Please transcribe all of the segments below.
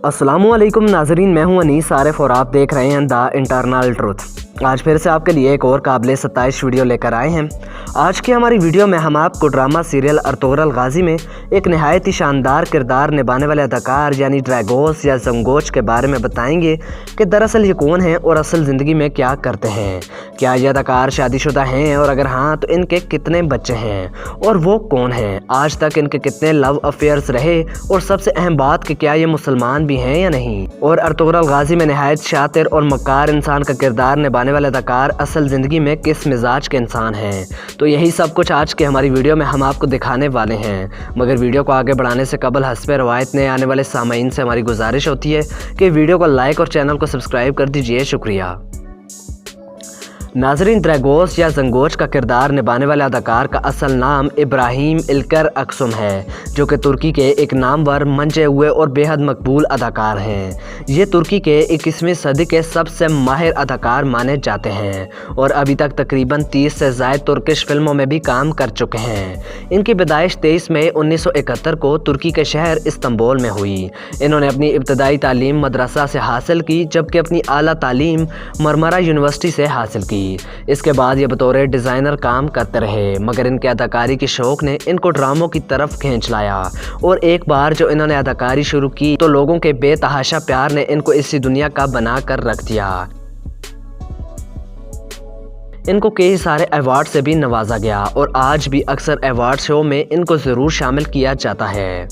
अस्सलामुअलैकुम नाजरीन, मैं हूं अनीस आरिफ और आप देख रहे हैं द इंटरनल ट्रुथ। आज फिर से आपके लिए एक और काबिल 27 वीडियो लेकर आए हैं। आज की हमारी वीडियो में हम आपको ड्रामा सीरियल अर्तुगरुल गाजी में एक नहायत ही शानदार किरदार निभाने वाले अदाकार यानी ड्रैगोस या जंगोच के बारे में बताएंगे कि दरअसल ये कौन हैं और असल ज़िंदगी में क्या करते हैं। क्या ये अदाकार शादीशुदा हैं और अगर हाँ तो इनके कितने बच्चे हैं और वो कौन हैं, आज तक इनके कितने लव अफेयर्स रहे और सबसे अहम बात कि क्या ये मुसलमान भी हैं या नहीं। और अर्तुगरुल गाजी में नहायत शातिर और मक्कार इंसान का किरदार निभाने वाले अदाकार असल ज़िंदगी में किस मिजाज के इंसान हैं। तो यही सब कुछ आज की हमारी वीडियो में हम आपको दिखाने वाले हैं। मगर वीडियो को आगे बढ़ाने से कबल हस्बे रवायत नए आने वाले सामाईन से हमारी गुजारिश होती है कि वीडियो को लाइक और चैनल को सब्सक्राइब कर दीजिए। शुक्रिया। नाजरीन, ड्रैगोस या जंगोच का किरदार निभाने वाले अदाकार का असल नाम इब्राहिम इल्कर अक्सुम है, जो कि तुर्की के एक नामवर, मंचे हुए और बेहद मकबूल अदाकार हैं। ये तुर्की के 21वीं सदी के सबसे माहिर अदाकार माने जाते हैं और अभी तक तकरीबन 30 से ज़ायद तुर्किश फिल्मों में भी काम कर चुके हैं। इनकी पैदाइश 23 मई 1971 को तुर्की के शहर इस्तांबुल में हुई। इन्होंने अपनी इब्तदाई तालीम मदरसा से हासिल की, जबकि अपनी आला तालीम मरमरा यूनिवर्सिटी से हासिल की। इसके बाद ये बतौर डिज़ाइनर काम करते रहे, मगर इनके अदाकारी के शौक़ ने इनको ड्रामों की तरफ खींच लाया और एक बार जो इन्होंने अदाकारी शुरू की तो लोगों के बेतहाशा प्यार ने इनको इसी दुनिया का बना कर रख दिया। इनको कई सारे अवार्ड से भी नवाजा गया और आज भी अक्सर अवार्ड शो में इनको ज़रूर शामिल किया जाता है।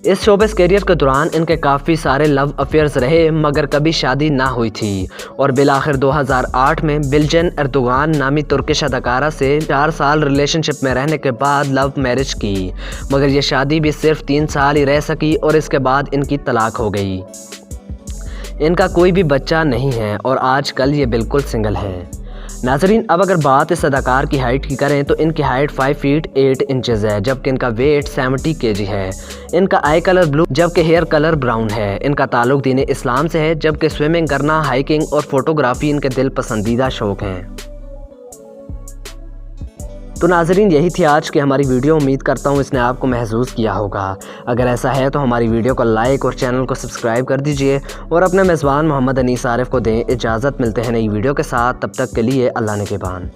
इस शोबिस करियर के दौरान इनके काफ़ी सारे लव अफेयर्स रहे, मगर कभी शादी ना हुई थी और बिलाखिर 2008 में बिलजन एर्दोगान नामी तुर्किश अदाकारा से 4 साल रिलेशनशिप में रहने के बाद लव मैरिज की, मगर ये शादी भी सिर्फ 3 साल ही रह सकी और इसके बाद इनकी तलाक हो गई। इनका कोई भी बच्चा नहीं है और आजकल ये बिल्कुल सिंगल हैं। नाजरीन, अब अगर बात इस अदाकार की हाइट की करें तो इनकी हाइट 5 फीट 8 इंचज़ है, जबकि इनका वेट 70 kg है। इनका आई कलर ब्लू जबकि हेयर कलर ब्राउन है। इनका ताल्लुक दीन इस्लाम से है, जबकि स्विमिंग करना, हाइकिंग और फोटोग्राफी इनके दिल पसंदीदा शौक़ हैं। तो नाजरीन, यही थी आज की हमारी वीडियो। उम्मीद करता हूँ इसने आपको महसूस किया होगा। अगर ऐसा है तो हमारी वीडियो को लाइक और चैनल को सब्सक्राइब कर दीजिए और अपने मेज़बान मोहम्मद अनीस आरिफ को दें इजाज़त। मिलते हैं नई वीडियो के साथ, तब तक के लिए अल्लाह निगहबान।